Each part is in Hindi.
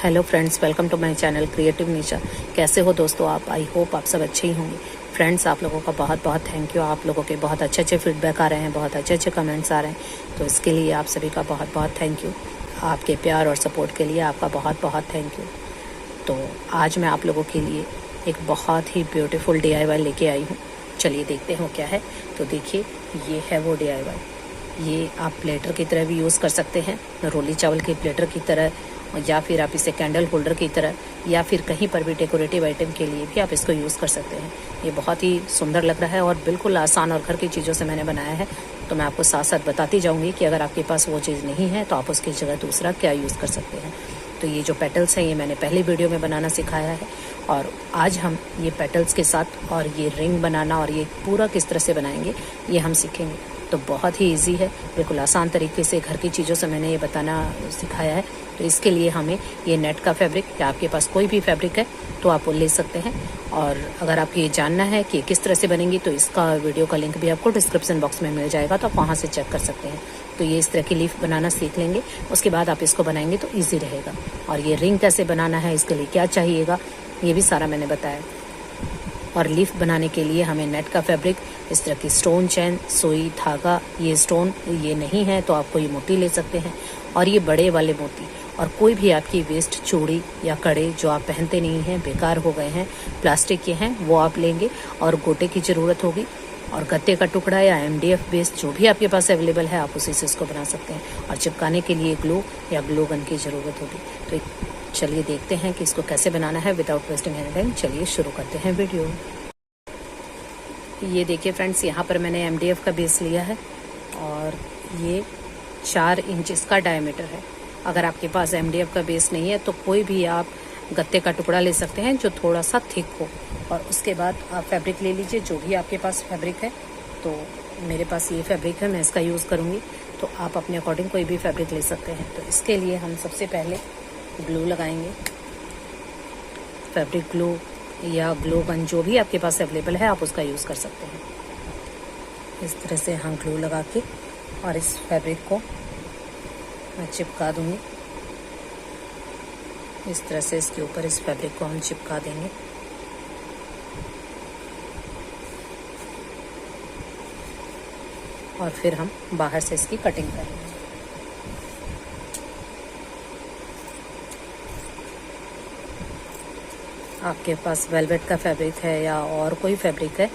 Hello friends, welcome to my channel creative Nisha. कैसे हो दोस्तों आप? आई होप आप सब अच्छे ही होंगे। फ्रेंड्स, आप लोगों का बहुत बहुत थैंक यू। आप लोगों के बहुत अच्छे फीडबैक आ रहे हैं, बहुत अच्छे कमेंट्स आ रहे हैं, तो इसके लिए आप सभी का बहुत बहुत थैंक यू। आपके प्यार और सपोर्ट के लिए आपका बहुत बहुत थैंक यू। तो आज मैं आप लोगों के लिए एक बहुत ही ब्यूटीफुल DIY लेके आई हूँ। चलिए देखते हैं क्या है। तो देखिए, ये है वो DIY। ये आप प्लेटर की तरह भी यूज़ कर सकते हैं, रोली चावल के प्लेटर की तरह, या फिर आप इसे कैंडल होल्डर की तरह, या फिर कहीं पर भी डेकोरेटिव आइटम के लिए भी आप इसको यूज़ कर सकते हैं। ये बहुत ही सुंदर लग रहा है और बिल्कुल आसान और घर की चीज़ों से मैंने बनाया है। तो मैं आपको साथ साथ बताती जाऊँगी कि अगर आपके पास वो चीज़ नहीं है तो आप उसकी जगह दूसरा क्या यूज़ कर सकते हैं। तो ये जो पेटल्स हैं ये मैंने पहली वीडियो में बनाना सिखाया है, और आज हम ये पेटल्स के साथ और ये रिंग बनाना और ये पूरा किस तरह से बनाएंगे ये हम सीखेंगे। तो बहुत ही इजी है, बिल्कुल आसान तरीके से घर की चीज़ों से मैंने ये बताना सिखाया है। तो इसके लिए हमें ये नेट का फैब्रिक, या आपके पास कोई भी फैब्रिक है तो आप वो ले सकते हैं। और अगर आपको ये जानना है कि किस तरह से बनेंगी तो इसका वीडियो का लिंक भी आपको डिस्क्रिप्शन बॉक्स में मिल जाएगा, तो आप वहाँ से चेक कर सकते हैं। तो ये इस तरह की लीफ बनाना सीख लेंगे, उसके बाद आप इसको बनाएंगे तो ईजी रहेगा। और ये रिंग कैसे बनाना है, इसके लिए क्या चाहिएगा, ये भी सारा मैंने बताया। और लीफ बनाने के लिए हमें नेट का फैब्रिक, इस तरह की स्टोन चैन, सुई, धागा। ये स्टोन ये नहीं है तो आपको ये मोती ले सकते हैं, और ये बड़े वाले मोती, और कोई भी आपकी वेस्ट चूड़ी या कड़े जो आप पहनते नहीं हैं, बेकार हो गए हैं, प्लास्टिक के हैं, वो आप लेंगे। और गोटे की ज़रूरत होगी, और गत्ते का टुकड़ा या MDF बेस्ड जो भी आपके पास अवेलेबल है आप उसी से इसको बना सकते हैं। और चिपकाने के लिए ग्लू या ग्लू गन की ज़रूरत होगी। तो चलिए देखते हैं कि इसको कैसे बनाना है विदाउट वेस्टिंग एनी टाइम। चलिए शुरू करते हैं वीडियो। ये देखिए फ्रेंड्स, यहाँ पर मैंने MDF का बेस लिया है, और ये 4 इंच इसका डायमीटर है। अगर आपके पास MDF का बेस नहीं है तो कोई भी आप गत्ते का टुकड़ा ले सकते हैं जो थोड़ा सा थिक हो। और उसके बाद आप फैब्रिक ले लीजिए, जो भी आपके पास फैब्रिक है। तो मेरे पास ये फैब्रिक है, मैं इसका यूज़ करूँगी, तो आप अपने अकॉर्डिंग कोई भी फैब्रिक ले सकते हैं। तो इसके लिए हम सबसे पहले ग्लू लगाएंगे। फैब्रिक ग्लू या ग्लू गन जो भी आपके पास अवेलेबल है आप उसका यूज़ कर सकते हैं। इस तरह से हम ग्लू लगा के और इस फैब्रिक को मैं चिपका दूंगी। इस तरह से इसके ऊपर इस फैब्रिक को हम चिपका देंगे। और फिर हम बाहर से इसकी कटिंग करेंगे। आपके पास वेलवेट का फैब्रिक है या और कोई फैब्रिक है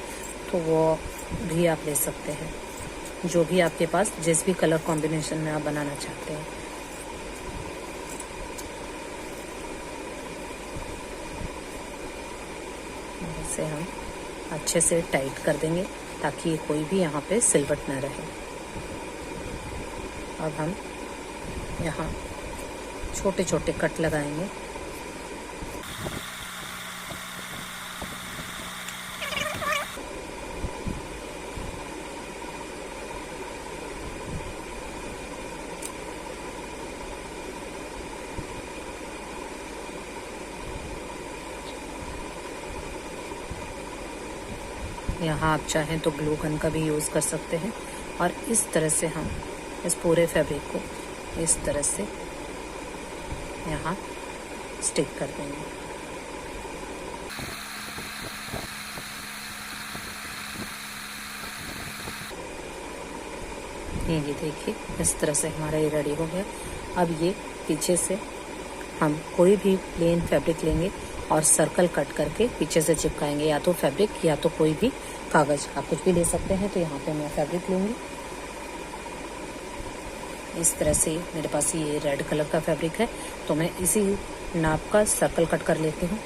तो वो भी आप ले सकते हैं, जो भी आपके पास जिस भी कलर कॉम्बिनेशन में आप बनाना चाहते हैं। इसे हम अच्छे से टाइट कर देंगे ताकि कोई भी यहाँ पे सिलवट ना रहे। अब हम यहाँ छोटे छोटे कट लगाएंगे। यहाँ आप चाहें तो ग्लू गन का भी यूज़ कर सकते हैं। और इस तरह से हम इस पूरे फैब्रिक को इस तरह से यहाँ स्टिक कर देंगे। ये देखिए, इस तरह से हमारा ये रेडी हो गया। अब ये पीछे से हम कोई भी प्लेन फैब्रिक लेंगे और सर्कल कट करके पीछे से चिपकाएंगे, या तो फैब्रिक या तो कोई भी कागज़, आप कुछ भी ले सकते हैं। तो यहाँ पे मैं फैब्रिक लूँगी। इस तरह से मेरे पास ये रेड कलर का फैब्रिक है, तो मैं इसी नाप का सर्कल कट कर लेती हूँ।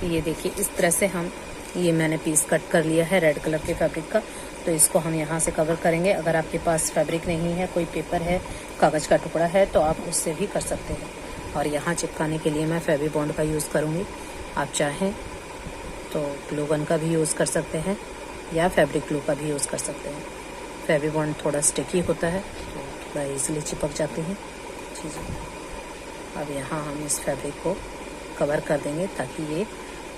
ये देखिए, इस तरह से हम ये मैंने पीस कट कर लिया है रेड कलर के फैब्रिक का। तो इसको हम यहाँ से कवर करेंगे। अगर आपके पास फैब्रिक नहीं है, कोई पेपर है, कागज़ का टुकड़ा है, तो आप उससे भी कर सकते हैं। और यहाँ चिपकाने के लिए मैं फेवी बॉन्ड का यूज़ करूँगी। आप चाहें तो ग्लू गन का भी यूज़ कर सकते हैं या फैब्रिक ग्लू का भी यूज़ कर सकते हैं। फेवी बॉन्ड थोड़ा स्टिकी होता है तो थोड़ा ईजिली चिपक जाती हैं चीज़ें। अब यहाँ हम इस फैब्रिक को कवर कर देंगे ताकि ये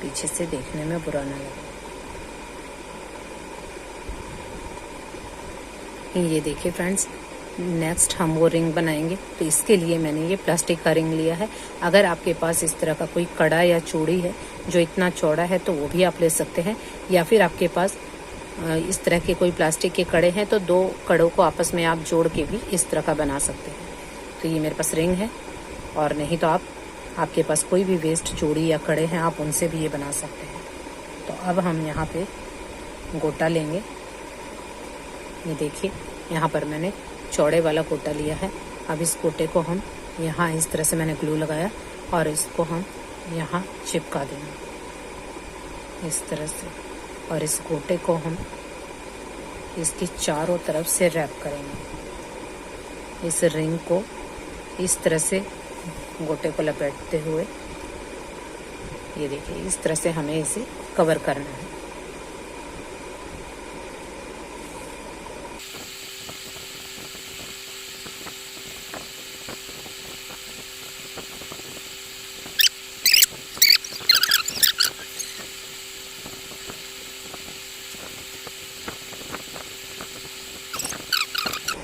पीछे से देखने में बुरा ना लगे। ये देखिए फ्रेंड्स, नेक्स्ट हम वो रिंग बनाएंगे। तो इसके लिए मैंने ये प्लास्टिक का रिंग लिया है। अगर आपके पास इस तरह का कोई कड़ा या चूड़ी है जो इतना चौड़ा है तो वो भी आप ले सकते हैं, या फिर आपके पास इस तरह के कोई प्लास्टिक के कड़े हैं तो 2 कड़ों को आपस में आप जोड़ के भी इस तरह का बना सकते हैं। तो ये मेरे पास रिंग है, और नहीं तो आपके पास कोई भी वेस्ट चूड़ी या कड़े हैं आप उनसे भी ये बना सकते हैं। तो अब हम यहाँ पे गोटा लेंगे। ये देखिए यहाँ पर मैंने चौड़े वाला गोटा लिया है। अब इस गोटे को हम यहाँ इस तरह से मैंने ग्लू लगाया और इसको हम यहाँ चिपका देंगे इस तरह से, और इस गोटे को हम इसकी चारों तरफ से रैप करेंगे। इस रिंग को इस तरह से गोटे को लपेटते हुए, ये देखिए इस तरह से हमें इसे कवर करना है।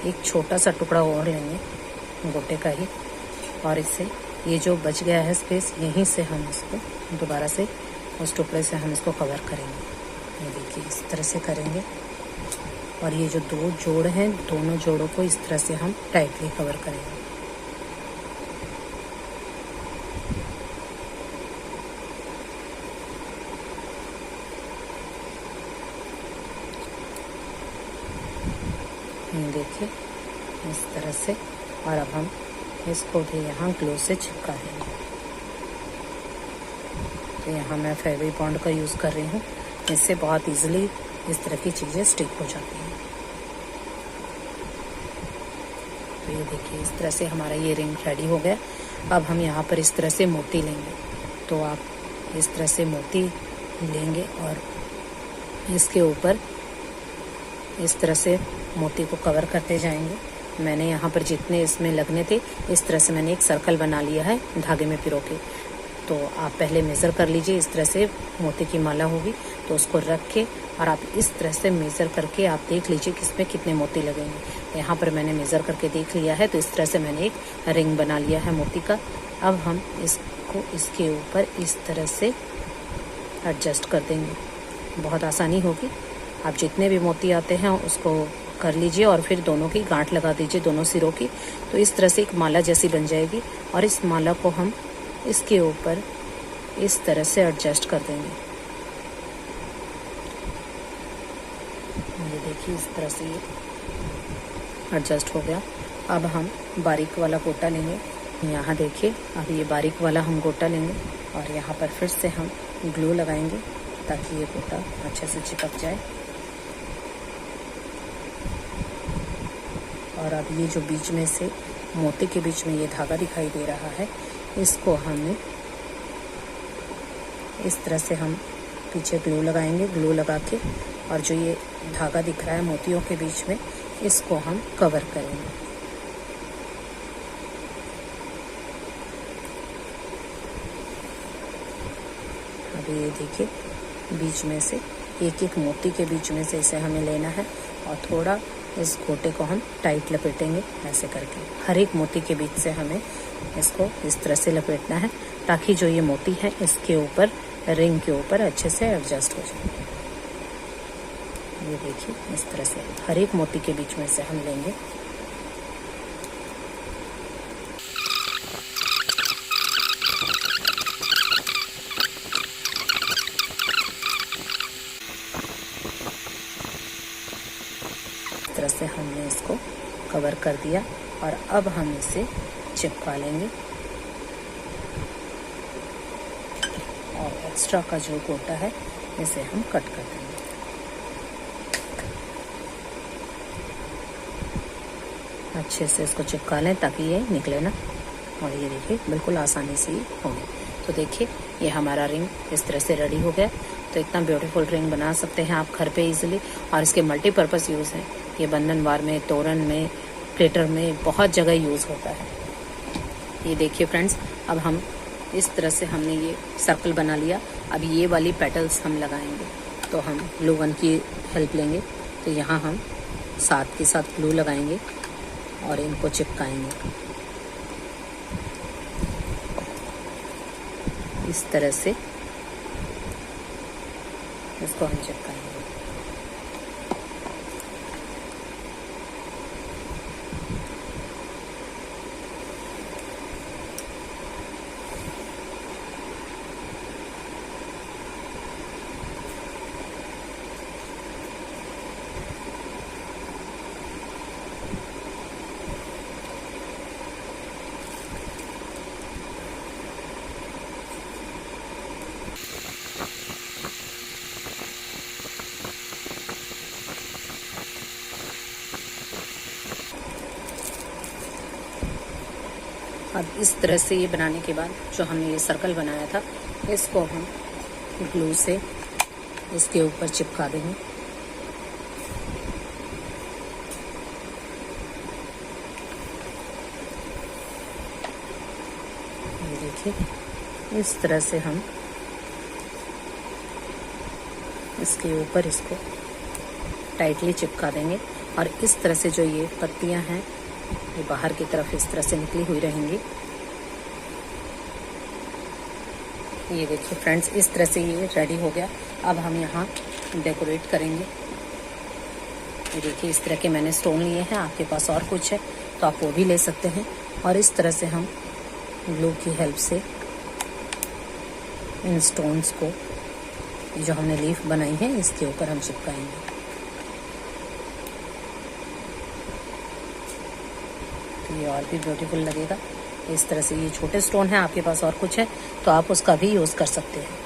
एक छोटा सा टुकड़ा और लेंगे गोटे का ही, और इससे ये जो बच गया है स्पेस, यहीं से हम इसको दोबारा से उस टुकड़े से हम इसको कवर करेंगे। ये देखिए इस तरह से करेंगे, और ये जो 2 जोड़ हैं दोनों जोड़ों को इस तरह से हम टाइटली कवर करेंगे। देखिए इस तरह से, और अब हम इसको भी यहाँ ग्लू से चिपका देंगे। तो यहाँ मैं फेविबॉन्ड का यूज़ कर रही हूँ, इससे बहुत इजीली इस तरह की चीज़ें स्टिक हो जाती हैं। तो ये देखिए इस तरह से हमारा ये रिंग रेडी हो गया। अब हम यहाँ पर इस तरह से मोती लेंगे। तो आप इस तरह से मोती लेंगे और इसके ऊपर इस तरह से मोती को कवर करते जाएंगे। मैंने यहाँ पर जितने इसमें लगने थे इस तरह से मैंने एक सर्कल बना लिया है धागे में पिरो के। तो आप पहले मेज़र कर लीजिए, इस तरह से मोती की माला होगी तो उसको रख के और आप इस तरह से मेज़र करके आप देख लीजिए कि इसमें कितने मोती लगेंगे। यहाँ पर मैंने मेज़र करके देख लिया है, तो इस तरह से मैंने एक रिंग बना लिया है मोती का। अब हम इसको इसके ऊपर इस तरह से एडजस्ट कर देंगे, बहुत आसानी होगी। आप जितने भी मोती आते हैं उसको कर लीजिए और फिर दोनों की गांठ लगा दीजिए, दोनों सिरों की। तो इस तरह से एक माला जैसी बन जाएगी, और इस माला को हम इसके ऊपर इस तरह से एडजस्ट कर देंगे। ये देखिए इस तरह से ये एडजस्ट हो गया। अब हम बारीक वाला गोटा लेंगे। यहाँ देखिए अब ये बारीक वाला हम गोटा लेंगे और यहाँ पर फिर से हम ग्लू लगाएंगे ताकि ये गोटा अच्छे से चिपक जाए। और अब ये जो बीच में से मोती के बीच में ये धागा दिखाई दे रहा है, इसको हमें इस तरह से हम पीछे ग्लू लगाएंगे। ग्लू लगा के और जो ये धागा दिख रहा है मोतियों के बीच में, इसको हम कवर करेंगे। अभी ये देखिए बीच में से एक एक मोती के बीच में से इसे हमें लेना है और थोड़ा इस गोटे को हम टाइट लपेटेंगे ऐसे करके। हर एक मोती के बीच से हमें इसको इस तरह से लपेटना है ताकि जो ये मोती है इसके ऊपर, रिंग के ऊपर अच्छे से एडजस्ट हो जाए। ये देखिए इस तरह से हर एक मोती के बीच में से हम लेंगे। इस तरह से हमने इसको कवर कर दिया और अब हम इसे चिपका लेंगे और एक्स्ट्रा का जो गोटा है इसे हम कट कर देंगे। अच्छे से इसको चिपका लें ताकि ये निकले ना। और ये देखिए बिल्कुल आसानी से ही हो गई। तो देखिए ये हमारा रिंग इस तरह से रेडी हो गया। तो इतना ब्यूटीफुल रिंग बना सकते हैं आप घर पे इजीली, और इसके मल्टीपर्पज़ यूज़ हैं। ये बंधनवार में, तोरण में, प्लेटर में बहुत जगह यूज़ होता है। ये देखिए फ्रेंड्स, अब हम इस तरह से हमने ये सर्कल बना लिया। अब ये वाली पेटल्स हम लगाएंगे, तो हम ग्लू गन की हेल्प लेंगे। तो यहाँ हम साथ के साथ ग्लू लगाएंगे और इनको चिपकाएंगे इस तरह से। इसको हम चिपकाएंगे। अब इस तरह से ये बनाने के बाद जो हमने ये सर्कल बनाया था, इसको हम ग्लू से इसके ऊपर चिपका देंगे। ये देखिए, इस तरह से हम इसके ऊपर इसको टाइटली चिपका देंगे। और इस तरह से जो ये पत्तियां हैं ये बाहर की तरफ इस तरह से निकली हुई रहेंगी। ये देखिए फ्रेंड्स, इस तरह से ये रेडी हो गया। अब हम यहाँ डेकोरेट करेंगे। ये देखिए, इस तरह के मैंने स्टोन लिए हैं। आपके पास और कुछ है तो आप वो भी ले सकते हैं। और इस तरह से हम ग्लू की हेल्प से इन स्टोन्स को, ये जो हमने लीफ बनाई है, इसके ऊपर हम चिपकाएंगे। ये और भी ब्यूटीफुल लगेगा। इस तरह से ये छोटे स्टोन हैं, आपके पास और कुछ है तो आप उसका भी यूज़ कर सकते हैं।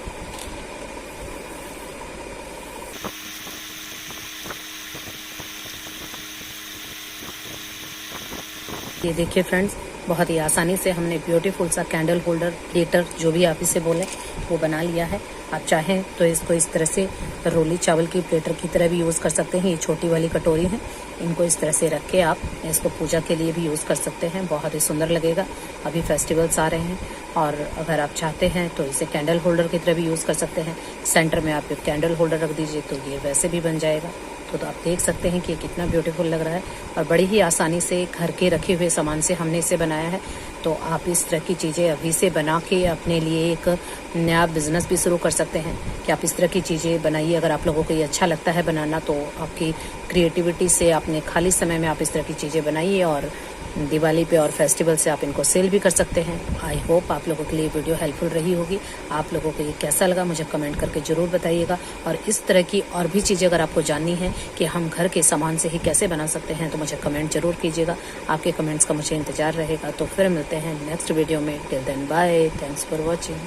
ये देखिए फ्रेंड्स, बहुत ही आसानी से हमने ब्यूटीफुल सा कैंडल होल्डर, प्लेटर, जो भी आप इसे बोले, वो बना लिया है। आप चाहें तो इसको इस तरह से रोली चावल की प्लेटर की तरह भी यूज़ कर सकते हैं। ये छोटी वाली कटोरी है, इनको इस तरह से रख के आप इसको पूजा के लिए भी यूज़ कर सकते हैं। बहुत ही सुंदर लगेगा। अभी फेस्टिवल्स आ रहे हैं और अगर आप चाहते हैं तो इसे कैंडल होल्डर की तरह भी यूज़ कर सकते हैं। सेंटर में आप कैंडल होल्डर रख दीजिए तो ये वैसे भी बन जाएगा। तो आप देख सकते हैं कि ये कितना ब्यूटीफुल लग रहा है और बड़ी ही आसानी से घर के रखे हुए सामान से हमने इसे बनाया है। तो आप इस तरह की चीज़ें अभी से बना के अपने लिए एक नया बिजनेस भी शुरू कर सकते हैं कि आप इस तरह की चीज़ें बनाइए। अगर आप लोगों को ये अच्छा लगता है बनाना तो आपकी क्रिएटिविटी से अपने खाली समय में आप इस तरह की चीज़ें बनाइए और दिवाली पे और फेस्टिवल से आप इनको सेल भी कर सकते हैं। आई होप आप लोगों के लिए वीडियो हेल्पफुल रही होगी। आप लोगों को ये कैसा लगा मुझे कमेंट करके ज़रूर बताइएगा। और इस तरह की और भी चीज़ें अगर आपको जाननी है कि हम घर के सामान से ही कैसे बना सकते हैं तो मुझे कमेंट जरूर कीजिएगा। आपके कमेंट्स का मुझे इंतजार रहेगा। तो फिर मिलते हैं नेक्स्ट वीडियो में। Till then bye, thanks for watching.